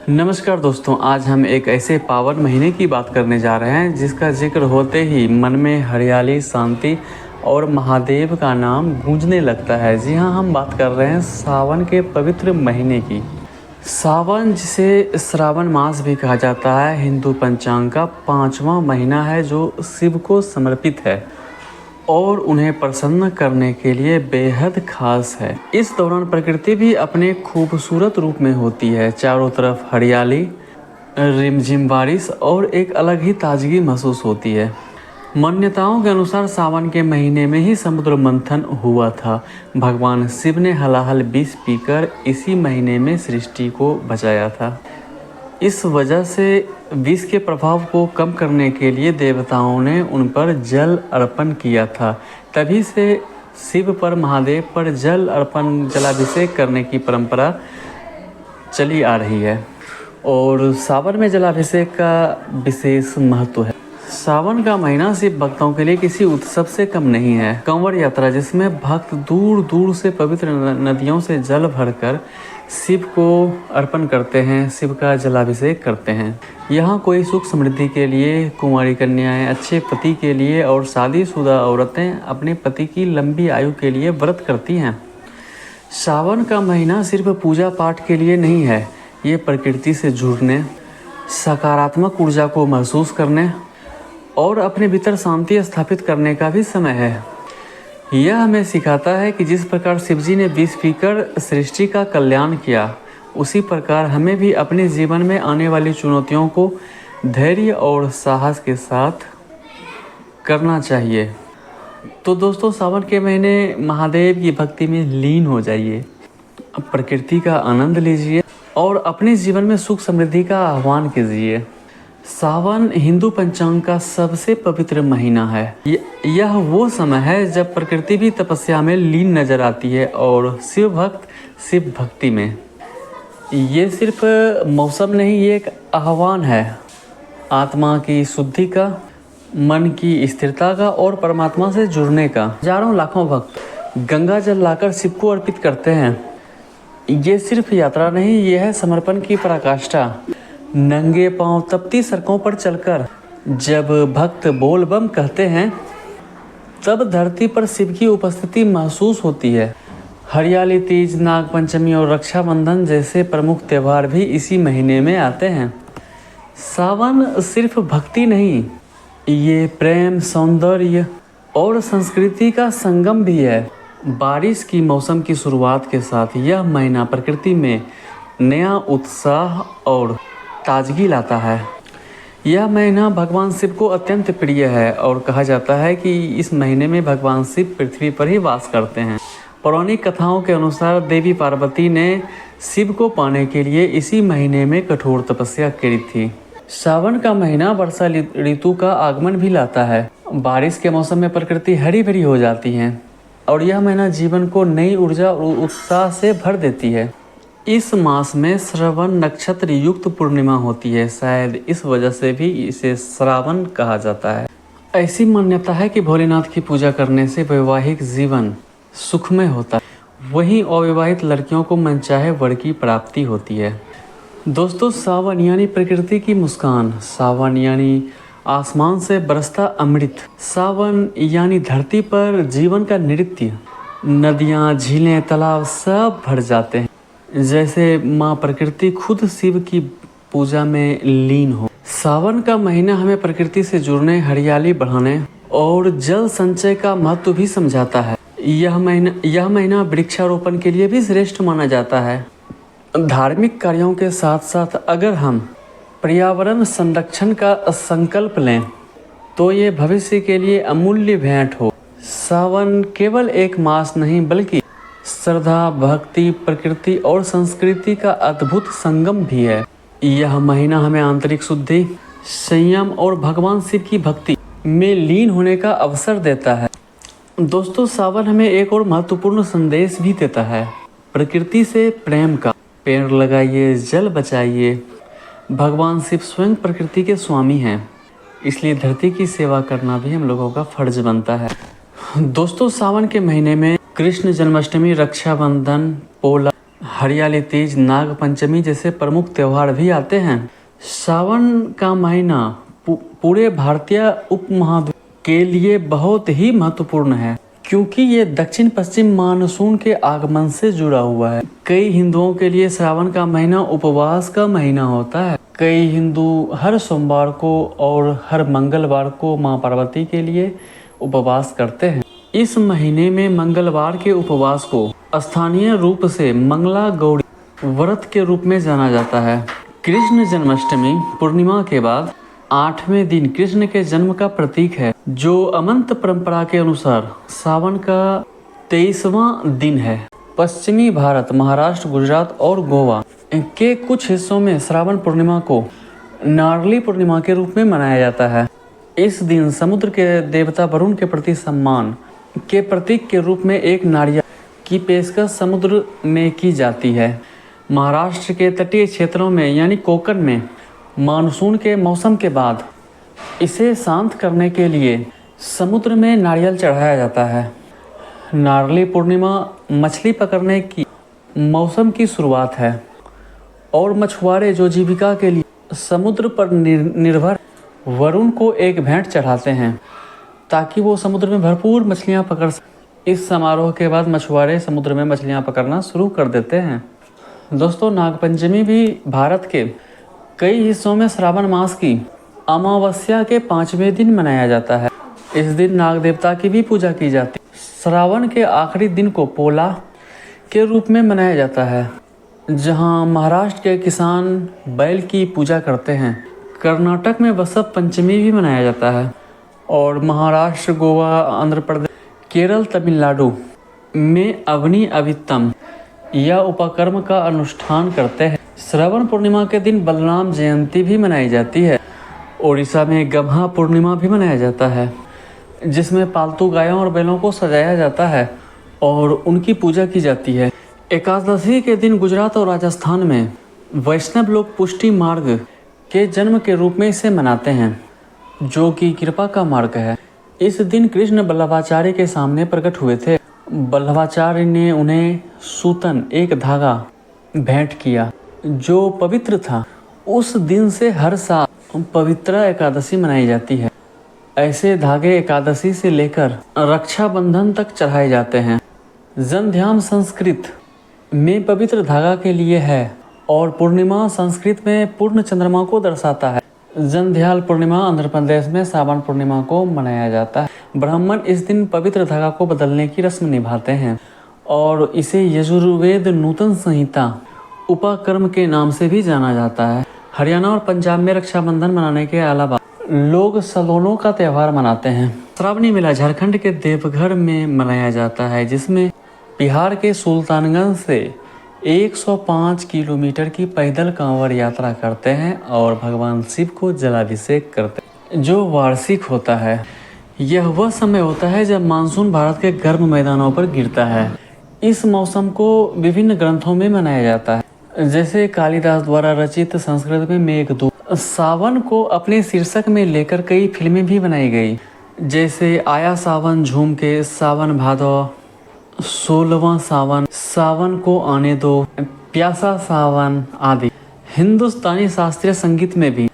नमस्कार दोस्तों, आज हम एक ऐसे पावन महीने की बात करने जा रहे हैं जिसका जिक्र होते ही मन में हरियाली, शांति और महादेव का नाम गूंजने लगता है। जी हाँ, हम बात कर रहे हैं सावन के पवित्र महीने की। सावन, जिसे श्रावण मास भी कहा जाता है, हिंदू पंचांग का 5वां महीना है जो शिव को समर्पित है और उन्हें प्रसन्न करने के लिए बेहद खास है। इस दौरान प्रकृति भी अपने खूबसूरत रूप में होती है। चारों तरफ हरियाली, रिमझिम बारिश और एक अलग ही ताजगी महसूस होती है। मान्यताओं के अनुसार सावन के महीने में ही समुद्र मंथन हुआ था। भगवान शिव ने हलाहल विष पीकर इसी महीने में सृष्टि को बचाया था। इस वजह से विष के प्रभाव को कम करने के लिए देवताओं ने उन पर जल अर्पण किया था। तभी से शिव पर, महादेव पर जल अर्पण, जलाभिषेक करने की परंपरा चली आ रही है और सावन में जलाभिषेक का विशेष महत्व है। सावन का महीना शिव भक्तों के लिए किसी उत्सव से कम नहीं है। कंवर यात्रा, जिसमें भक्त दूर दूर से पवित्र नदियों से जल भरकर शिव को अर्पण करते हैं, शिव का जलाभिषेक करते हैं। यहाँ कोई सुख समृद्धि के लिए, कुंवारी कन्याएं, अच्छे पति के लिए और शादीशुदा औरतें अपने पति की लंबी आयु के लिए व्रत करती हैं। सावन का महीना सिर्फ पूजा पाठ के लिए नहीं है, ये प्रकृति से जुड़ने, सकारात्मक ऊर्जा को महसूस करने और अपने भीतर शांति स्थापित करने का भी समय है। यह हमें सिखाता है कि जिस प्रकार शिवजी ने विष पीकर सृष्टि का कल्याण किया, उसी प्रकार हमें भी अपने जीवन में आने वाली चुनौतियों को धैर्य और साहस के साथ करना चाहिए। तो दोस्तों, सावन के महीने महादेव की भक्ति में लीन हो जाइए, प्रकृति का आनंद लीजिए और अपने जीवन में सुख समृद्धि का आह्वान कीजिए। सावन हिंदू पंचांग का सबसे पवित्र महीना है। यह वो समय है जब प्रकृति भी तपस्या में लीन नजर आती है और शिव भक्त शिव भक्ति में। ये सिर्फ मौसम नहीं, ये एक आह्वान है आत्मा की शुद्धि का, मन की स्थिरता का और परमात्मा से जुड़ने का। हजारों लाखों भक्त गंगा जल लाकर शिव को अर्पित करते हैं। ये सिर्फ यात्रा नहीं, यह है समर्पण की पराकाष्ठा। नंगे पांव तपती सड़कों पर चलकर जब भक्त बोल बम कहते हैं, तब धरती पर शिव की उपस्थिति महसूस होती है। हरियाली तीज, नाग पंचमी और रक्षाबंधन जैसे प्रमुख त्यौहार भी इसी महीने में आते हैं। सावन सिर्फ भक्ति नहीं, ये प्रेम, सौंदर्य और संस्कृति का संगम भी है। बारिश की मौसम की शुरुआत के साथ यह महीना प्रकृति में नया उत्साह और ताजगी लाता है। यह महीना भगवान शिव को अत्यंत प्रिय है और कहा जाता है कि इस महीने में भगवान शिव पृथ्वी पर ही वास करते हैं। पौराणिक कथाओं के अनुसार देवी पार्वती ने शिव को पाने के लिए इसी महीने में कठोर तपस्या की थी। सावन का महीना वर्षा ऋतु का आगमन भी लाता है। बारिश के मौसम में प्रकृति हरी भरी हो जाती है और यह महीना जीवन को नई ऊर्जा और उत्साह से भर देती है। इस मास में श्रवण नक्षत्र युक्त पूर्णिमा होती है, शायद इस वजह से भी इसे श्रावण कहा जाता है। ऐसी मान्यता है कि भोलेनाथ की पूजा करने से वैवाहिक जीवन सुखमय होता है, वहीं अविवाहित लड़कियों को मनचाहे वर की प्राप्ति होती है। दोस्तों, सावन यानी प्रकृति की मुस्कान, सावन यानी आसमान से बरसता अमृत, सावन यानी धरती पर जीवन का नृत्य। नदियाँ, झीलें, तालाब सब भर जाते हैं जैसे माँ प्रकृति खुद शिव की पूजा में लीन हो। सावन का महीना हमें प्रकृति से जुड़ने, हरियाली बढ़ाने और जल संचय का महत्व भी समझाता है। यह महीना वृक्षारोपण के लिए भी श्रेष्ठ माना जाता है। धार्मिक कार्यों के साथ साथ अगर हम पर्यावरण संरक्षण का संकल्प लें तो ये भविष्य के लिए अमूल्य भेंट हो। सावन केवल एक मास नहीं, बल्कि श्रद्धा, भक्ति, प्रकृति और संस्कृति का अद्भुत संगम भी है। यह महीना हमें आंतरिक शुद्धि, संयम और भगवान शिव की भक्ति में लीन होने का अवसर देता है। दोस्तों, सावन हमें एक और महत्वपूर्ण संदेश भी देता है, प्रकृति से प्रेम का। पेड़ लगाइए, जल बचाइए। भगवान शिव स्वयं प्रकृति के स्वामी हैं, इसलिए धरती की सेवा करना भी हम लोगों का फर्ज बनता है। दोस्तों, सावन के महीने में कृष्ण जन्माष्टमी, रक्षाबंधन, पोला हरियाली तीज, नाग पंचमी जैसे प्रमुख त्यौहार भी आते हैं। सावन का महीना पूरे भारतीय उपमहाद्वीप के लिए बहुत ही महत्वपूर्ण है, क्योंकि ये दक्षिण पश्चिम मानसून के आगमन से जुड़ा हुआ है। कई हिंदुओं के लिए श्रावण का महीना उपवास का महीना होता है। कई हिंदू हर सोमवार को और हर मंगलवार को मां पार्वती के लिए उपवास करते हैं। इस महीने में मंगलवार के उपवास को स्थानीय रूप से मंगला गौरी व्रत के रूप में जाना जाता है। कृष्ण जन्माष्टमी पूर्णिमा के बाद 8वें दिन कृष्ण के जन्म का प्रतीक है, जो अनंत परंपरा के अनुसार सावन का 23वां दिन है। पश्चिमी भारत, महाराष्ट्र, गुजरात और गोवा के कुछ हिस्सों में श्रावण पूर्णिमा को नारली पूर्णिमा के रूप में मनाया जाता है। इस दिन समुद्र के देवता वरुण के प्रति सम्मान के प्रतीक के रूप में एक नारियल की पेशकश समुद्र में की जाती है। महाराष्ट्र के तटीय क्षेत्रों में यानी कोकण में मानसून के मौसम के बाद इसे शांत करने के लिए समुद्र में नारियल चढ़ाया जाता है। नारली पूर्णिमा मछली पकड़ने की मौसम की शुरुआत है और मछुआरे जो जीविका के लिए समुद्र पर निर्भर वरुण को एक भेंट चढ़ाते हैं ताकि वो समुद्र में भरपूर मछलियां पकड़ सकें। इस समारोह के बाद मछुआरे समुद्र में मछलियां पकड़ना शुरू कर देते हैं। दोस्तों, नागपंचमी भी भारत के कई हिस्सों में श्रावण मास की अमावस्या के 5वें दिन मनाया जाता है। इस दिन नाग देवता की भी पूजा की जाती है। श्रावण के आखिरी दिन को पोला के रूप में मनाया जाता है, जहां महाराष्ट्र के किसान बैल की पूजा करते हैं। कर्नाटक में बसंत पंचमी भी मनाया जाता है और महाराष्ट्र, गोवा, आंध्र प्रदेश, केरल, तमिलनाडु में अग्नि अभितम या उपकर्म का अनुष्ठान करते हैं। श्रावण पूर्णिमा के दिन बलराम जयंती भी मनाई जाती है। ओडिशा में गम्हा पूर्णिमा भी मनाया जाता है, जिसमें पालतू गायों और बैलों को सजाया जाता है और उनकी पूजा की जाती है। एकादशी के दिन गुजरात और राजस्थान में वैष्णव लोग पुष्टि मार्ग के जन्म के रूप में इसे मनाते हैं, जो कि कृपा का मार्ग है। इस दिन कृष्ण वल्लभाचार्य के सामने प्रकट हुए थे। वल्लभाचार्य ने उन्हें सूतन, एक धागा भेंट किया जो पवित्र था। उस दिन से हर साल पवित्र एकादशी मनाई जाती है। ऐसे धागे एकादशी से लेकर रक्षाबंधन तक चढ़ाए जाते हैं। जंध्याम संस्कृत में पवित्र धागा के लिए है और पूर्णिमा संस्कृत में पूर्ण चंद्रमा को दर्शाता है। जंध्याल पूर्णिमा आंध्र प्रदेश में श्रावण पूर्णिमा को मनाया जाता है। ब्राह्मण इस दिन पवित्र धागा को बदलने की रस्म निभाते हैं और इसे यजुर्वेद नूतन संहिता उपकर्म के नाम से भी जाना जाता है। हरियाणा और पंजाब में रक्षाबंधन मनाने के अलावा लोग सलोनों का त्यौहार मनाते हैं। श्रावणी मेला झारखंड के देवघर में मनाया जाता है, जिसमें बिहार के सुल्तानगंज से 105 किलोमीटर की पैदल कांवड़ यात्रा करते हैं और भगवान शिव को जलाभिषेक करते हैं, जो वार्षिक होता है। यह वह समय होता है जब मानसून भारत के गर्म मैदानों पर गिरता है। इस मौसम को विभिन्न ग्रंथों में मनाया जाता है, जैसे कालिदास द्वारा रचित संस्कृत में मेघदूत। सावन को अपने शीर्षक में लेकर कई फिल्में भी बनाई गई, जैसे आया सावन, झूम के, सावन भादो, 16वां सावन, सावन को आने दो, प्यासा सावन आदि। हिंदुस्तानी शास्त्रीय संगीत में भी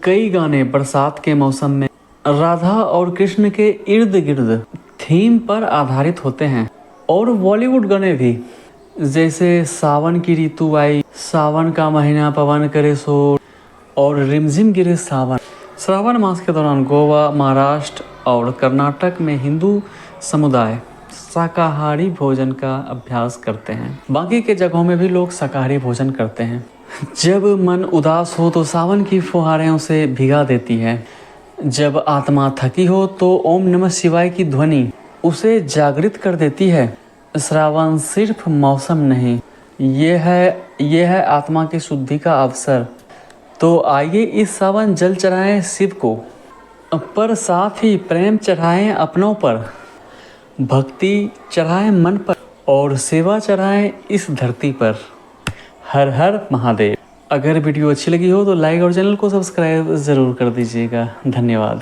कई गाने बरसात के मौसम में राधा और कृष्ण के इर्द गिर्द थीम पर आधारित होते हैं। और बॉलीवुड गाने भी, जैसे सावन की ऋतु आई, सावन का महीना पवन करे शोर और रिमझिम गिरे सावन। श्रावण मास के दौरान गोवा, महाराष्ट्र और कर्नाटक में हिंदू समुदाय शाकाहारी भोजन का अभ्यास करते हैं। बाकी के जगहों में भी लोग शाकाहारी भोजन करते हैं। जब मन उदास हो तो सावन की फुहारें उसे भिगा देती है। जब आत्मा थकी हो तो ओम नमः शिवाय की ध्वनि उसे जागृत कर देती है। श्रावण सिर्फ मौसम नहीं, यह है आत्मा की शुद्धि का अवसर। तो आइए इस सावन जल चढ़ाएं शिव को, पर साथ ही प्रेम चढ़ाएं अपनों पर, भक्ति चढ़ाएं मन पर और सेवा चढ़ाएं इस धरती पर। हर हर महादेव। अगर वीडियो अच्छी लगी हो तो लाइक और चैनल को सब्सक्राइब ज़रूर कर दीजिएगा। धन्यवाद।